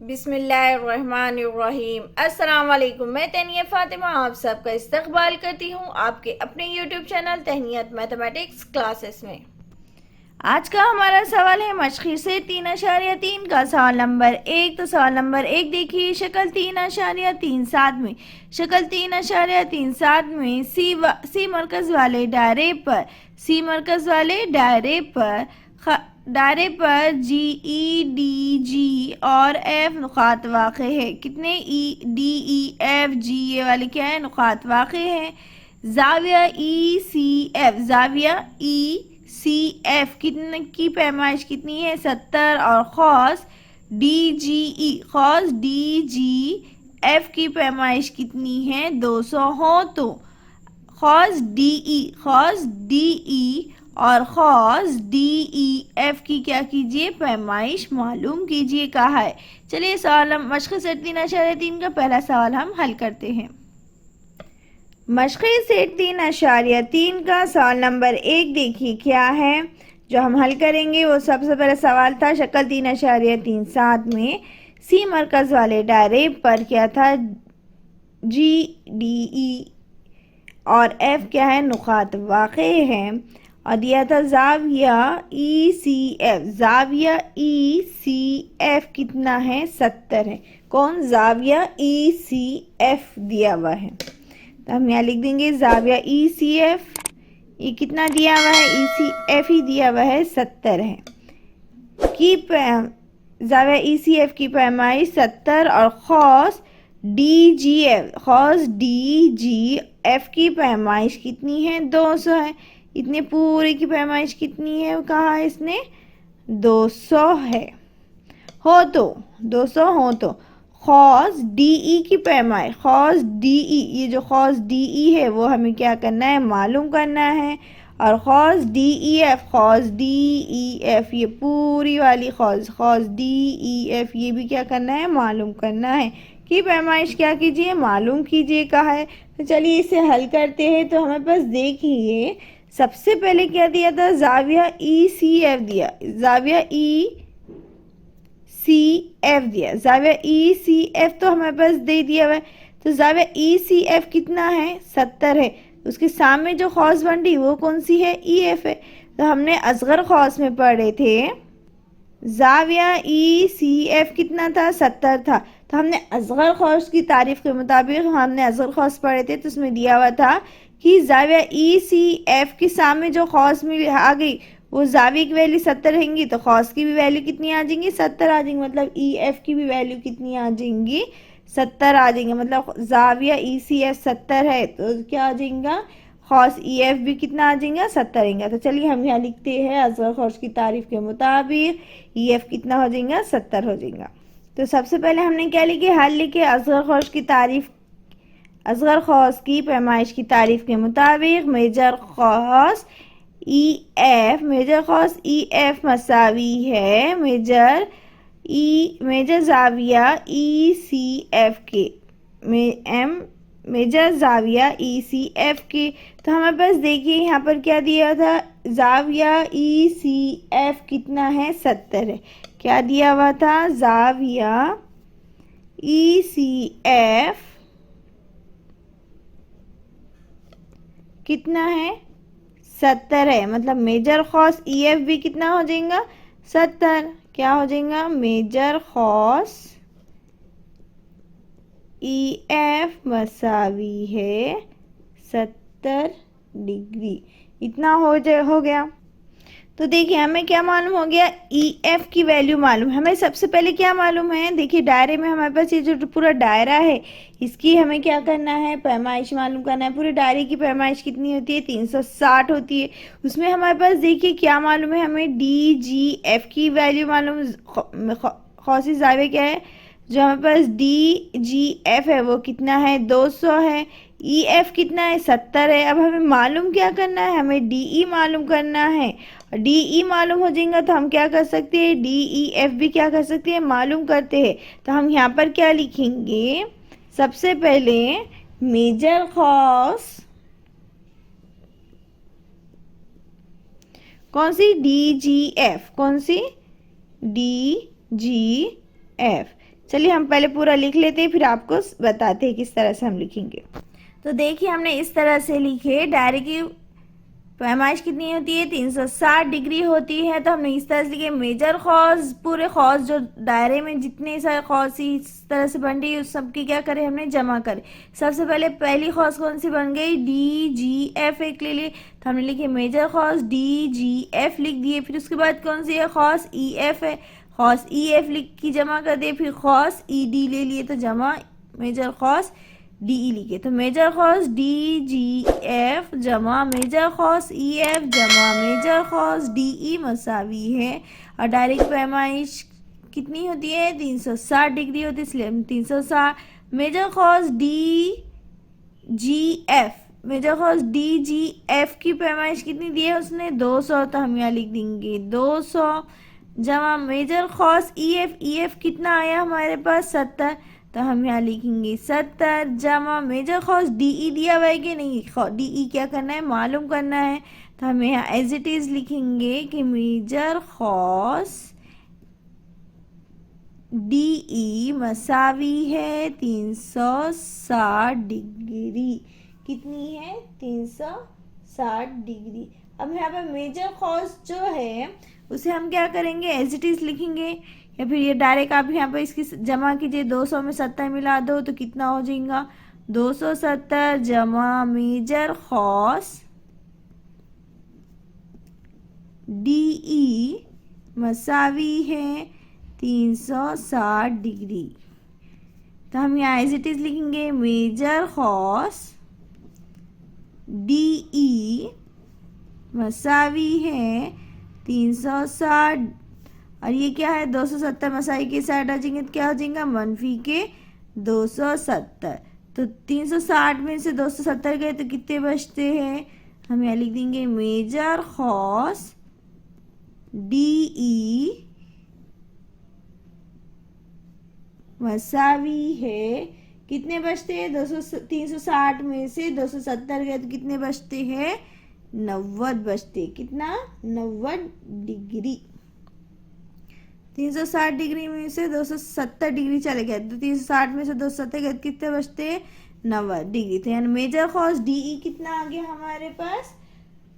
बिस्मिल्लाहिर्रहमानिर्रहीम। अस्सलाम वालेकुम। मैं तहनिया फ़ातिमा आप सबका इस्तकबाल करती हूँ आपके अपने यूट्यूब चैनल तहनियत मैथमेटिक्स क्लासेस में। आज का हमारा सवाल है मशक़ी से 3.3 का सवाल नंबर 1। तो सवाल नंबर 1 देखिए, शक्ल 3.37 में शक्ल 3.37 में सी मरकज़ वाले दायरे पर जी ई डी जी और एफ नुक़ात वाक़ है। कितने E D E F G ये वाले क्या है, नुक़ात वाक़ है। ज़ाविया ई सी एफ कितने की पैमाइश कितनी है, 70। और ख़ौस डी जी एफ की पैमाइश कितनी है, 200 हो। तो ख़ौस डी ई और ख़ौस डी ई एफ की क्या कीजिए, पैमाइश मालूम कीजिए कहा है। चलिए सवाल हम मशक़ी सेट 3.3 का पहला सवाल हम हल करते हैं। मशक़ी सेट 3.3 का सवाल नंबर 1 देखिए क्या है जो हम हल करेंगे। वो सबसे पहला सवाल था, शक्ल 3.37 में सी मरकज़ वाले दायरे पर क्या था, जी डी ई और एफ क्या है, नुक़ात वाक़ है। और दिया था ज़ाविया ई सी एफ कितना है, 70 है। कौन, ज़ाविया ई सी एफ दिया हुआ है। तो हम यहाँ लिख देंगे ज़ाविया ई सी एफ, ये कितना दिया हुआ है, ई सी एफ ही दिया हुआ है, 70 है। ज़ाविया ई सी एफ की पैमाइश 70 और ख़ौस डी जी एफ की पैमाइश कितनी है, 200 है। इतने पूरे की पैमाइश कितनी है, कहा है इसने, 200 है। 200 हो तो ख़ौस डी ई की पैमाइश, ख़ौस डी ई, ये जो ख़ौस डी ई है वो हमें क्या करना है, मालूम करना है। और ख़ौस डी ई एफ ये पूरी वाली ख़ौस डी ई एफ ये भी क्या करना है, मालूम करना है। की पैमाइश क्या कीजिए, मालूम कीजिए कहा है। तो चलिए इसे हल करते हैं। तो हमें बस देखिए सबसे पहले क्या दिया था, ज़ाविया ई सी एफ दिया, ज़ाविया ई सी एफ तो हमें बस दे दिया हुआ है। तो ज़ाविया ई सी एफ कितना है, 70 है। उसके सामने जो ख़ौस बन रही वो कौन सी है, ई एफ है। तो हमने असग़र ख़ौस में पढ़े थे ज़ाविया ई सी एफ कितना था, 70 था। तो हमने असग़र ख़ौस की तारीफ़ के मुताबिक हमने असग़र ख़ौस पढ़े थे। तो उसमें दिया हुआ था कि ज़ाविया ई सी एफ के सामने जो ख़ौस में आ गई वो ज़ाविया की वैल्यू 70 रहेंगी, तो ख़ौस की भी वैल्यू कितनी आ जाएंगी, 70 आ जाएंगी। मतलब ई एफ की भी वैल्यू कितनी आ जाएंगी, 70 आ जाएंगे। मतलब ज़ाविया ई सी एफ 70 है तो क्या आ जाएगा, ख़ौस ई एफ भी कितना आ जाएगा, 70 रहेंगे। तो चलिए हम यहाँ लिखते हैं असग़र ख़ौस की तारीफ़ के मुताबिक ई एफ कितना हो जाएगा, 70 हो जाएगा। तो सबसे पहले हमने क्या लिखे, हल लिखे असग़र ख़ौस की तारीफ़, असग़र ख़ौस की पैमाइश की तारीफ़ के मुताबिक मेजर ख़ौस ई एफ मसावी है मेजर ज़ाविया ई सी एफ के, मेजर ज़ाविया ई सी एफ के। तो हमें बस देखिए यहाँ पर क्या दिया था, ज़ाविया ई सी एफ कितना है, 70 है। क्या दिया हुआ था, ज़ाविया ई सी एफ कितना है, 70 है। मतलब मेजर ख़ौस ई एफ भी कितना हो जाएगा, 70। क्या हो जाएगा, मेजर ख़ौस ई एफ मसावी है 70 डिग्री। इतना हो गया। तो देखिए हमें क्या मालूम हो गया, ई एफ की वैल्यू मालूम। हमें सबसे पहले क्या मालूम है, देखिए दायरे में हमारे पास ये जो पूरा दायरा है इसकी हमें क्या करना है, पैमाइश मालूम करना है। पूरे दायरे की पैमाइश कितनी होती है, 360 होती है। उसमें हमारे पास देखिए क्या मालूम है, हमें डी जी एफ की वैल्यू मालूम, ख़ौसी ज़ाविया क्या है, जो हमारे पास डी जी एफ है वो कितना है, 200 है। ई एफ कितना है, 70 है। अब हमें मालूम क्या करना है, हमें डी ई मालूम करना है। डी ई मालूम हो जाएगा तो हम क्या कर सकते हैं, डी ई एफ भी क्या कर सकते हैं, मालूम करते हैं। तो हम यहाँ पर क्या लिखेंगे, सबसे पहले मेजर ख़ौस कौन सी, डी जी एफ, कौन सी, डी जी एफ चलिए हम पहले पूरा लिख लेते हैं, फिर आपको बताते हैं किस तरह से हम लिखेंगे। तो देखिए हमने इस तरह से लिखे, डायरे की पैमाइश कितनी होती है, 360 डिग्री होती है। तो हमने इस तरह से लिखे, मेजर खौज, पूरे खौज जो दायरे में जितने सारे खौज इस तरह से बन रही है उस सबकी क्या करें, हमने जमा करे। सबसे पहले पहली खौज कौन सी बन गई, डी जी एफ एक ले लिए, तो हमने लिखे मेजर खौज डी जी एफ लिख दिए। फिर उसके बाद कौन सी है, खौज ई एफ है, खौज ई एफ लिख की जमा कर दिए। फिर खौज ई डी ले लिए, तो जमा मेजर खौज डी ई लिखे। तो मेजर खौज डी जी एफ जमा मेजर खौज ई एफ जमा मेजर खौज डी ई मसावी है। और डायरेक्ट पैमाइश कितनी होती है, 360 डिग्री होती है, इसलिए हम 360 मेजर खौज डी जी एफ, मेजर खौज डी जी एफ की पैमाइश कितनी दी है उसने, 200, तो हम यहाँ लिख देंगे 200 जमा मेजर खौज ई एफ कितना आया हमारे पास, 70, तो हम यहाँ लिखेंगे 70 जमा मेजर खौज डी ई दिया हुआ है कि नहीं, डी ई क्या करना है, मालूम करना है। तो हम यहाँ एज इट इज लिखेंगे कि मेजर खौज डी ई मसावी है 360 डिग्री, कितनी है, 360 डिग्री। अब यहाँ पे मेजर खौज जो है उसे हम क्या करेंगे, एज इट इज लिखेंगे, या फिर ये डायरेक्ट आप यहाँ पे इसकी जमा कीजिए, 200 में 70 मिला दो तो कितना हो जाएगा, 270 जमा मेजर खौज डी ई मसावी है 360 डिग्री। तो हम यहाँ एज इट इज लिखेंगे, मेजर खौज डी ई मसावी है 360, और ये क्या है, 270 मसाई के साइड आ जाएंगे तो क्या हो जाएगा, मनफी के 270। तो 360 में से 270 गए तो कितने बचते हैं, हम यहाँ लिख देंगे मेजर खौज डी ई मसावी है, कितने बचते हैं, 360 में से 270 गए तो कितने बचते हैं, 90 बचते, कितना, 90 डिग्री। 360 डिग्री में से 270 डिग्री चले गए तो 360 में से 270 गए कितने बचते हैं, 90 डिग्री। तो यानी मेजर खौज डी ई कितना आ गया हमारे पास,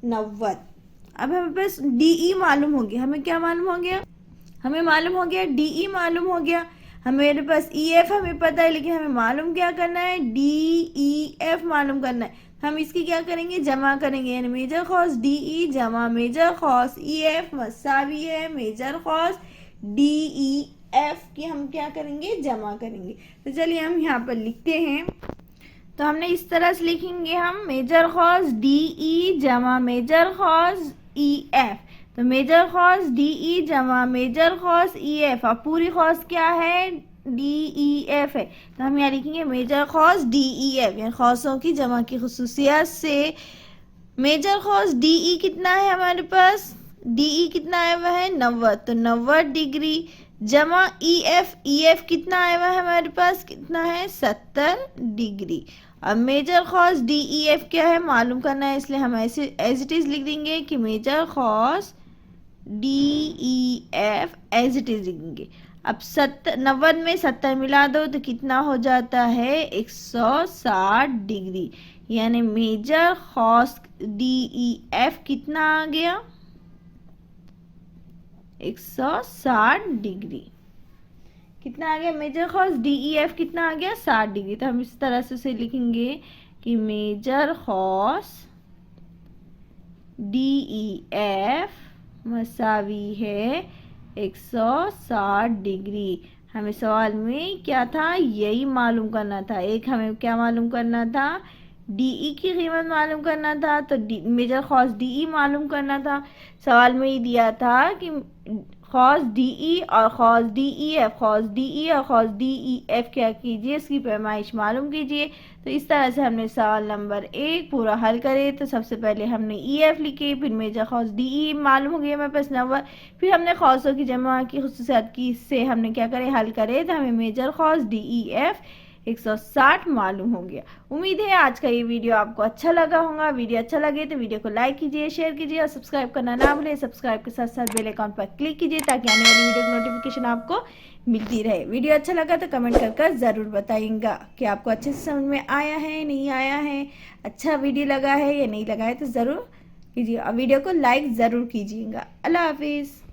90। अब हमें पास डी ई मालूम हो गया, हमें क्या मालूम हो गया, हमें मालूम हो गया डी ई मालूम हो गया, हमारे पास ई एफ हमें पता है, लेकिन हमें मालूम क्या करना है, डी ई एफ मालूम करना है। हम इसकी क्या करेंगे, जमा करेंगे, यानी मेजर खौज डी ई जमा मेजर खौज ई एफ मसावी है मेजर खौज डी ई एफ की हम क्या करेंगे, जमा करेंगे। तो चलिए हम यहाँ पर लिखते हैं। तो हमने इस तरह से लिखेंगे, हम मेजर खौज डी ई जमा मेजर खौज ई एफ, तो मेजर खौज डी ई जमा मेजर खौज ई एफ, और पूरी खौज क्या है, डी ई एफ है। तो हम यहाँ लिखेंगे मेजर खौज डी ई एफ, यानी खौजों की जमा की खुसूसियत से मेजर खौज डी ई कितना है हमारे पास, डी ई कितना आया हुआ है, 90, तो 90 डिग्री जमा ई एफ कितना आया हुआ है हमारे पास, कितना है, 70 डिग्री। अब मेजर खौज डी ई एफ क्या है, मालूम करना है, इसलिए हम ऐसे एज इट इज लिख देंगे कि मेजर खौज D E F as it is लिखेंगे। अब 90 में 70 मिला दो तो कितना हो जाता है, 160 डिग्री, यानी मेजर खौज डी ई एफ कितना आ गया, 160 डिग्री। कितना आ गया, मेजर खौज डी ई एफ कितना आ गया, 60 डिग्री। तो हम इस तरह से उसे लिखेंगे कि मेजर खौज डी ई एफ मसावी है 160 डिग्री। हमें सवाल में क्या था, यही मालूम करना था। एक हमें क्या मालूम करना था, डीई की कीमत मालूम करना था, तो मेजर खौज डीई मालूम करना था। सवाल में ही दिया था कि खौज डीई और खौज डीई एफ, खौज डीई और खौज डीई एफ क्या कीजिए, इसकी पैमाइश मालूम कीजिए। तो इस तरह से हमने सवाल नंबर 1 पूरा हल करे। तो सबसे पहले हमने ई एफ लिखे, फिर मेजर खौज डीई मालूम हो गया हमारे पास 90, फिर हमने खौजों की जमा की खुसूसियात की, इससे हमने क्या करे, हल करे। तो हमें मेजर खौज डीई एफ 160 मालूम हो गया। उम्मीद है आज का ये वीडियो आपको अच्छा लगा होगा। वीडियो अच्छा लगे तो वीडियो को लाइक कीजिए, शेयर कीजिए और सब्सक्राइब करना ना भूलें। सब्सक्राइब के साथ साथ बेल आइकन पर क्लिक कीजिए ताकि आने वाली वीडियो की नोटिफिकेशन आपको मिलती रहे। वीडियो अच्छा लगा तो कमेंट कर ज़रूर बताइएगा कि आपको अच्छे से समझ में आया है, नहीं आया है, अच्छा वीडियो लगा है या नहीं लगा है, तो ज़रूर कीजिए और वीडियो को लाइक ज़रूर कीजिएगा। अल्लाह हाफिज़।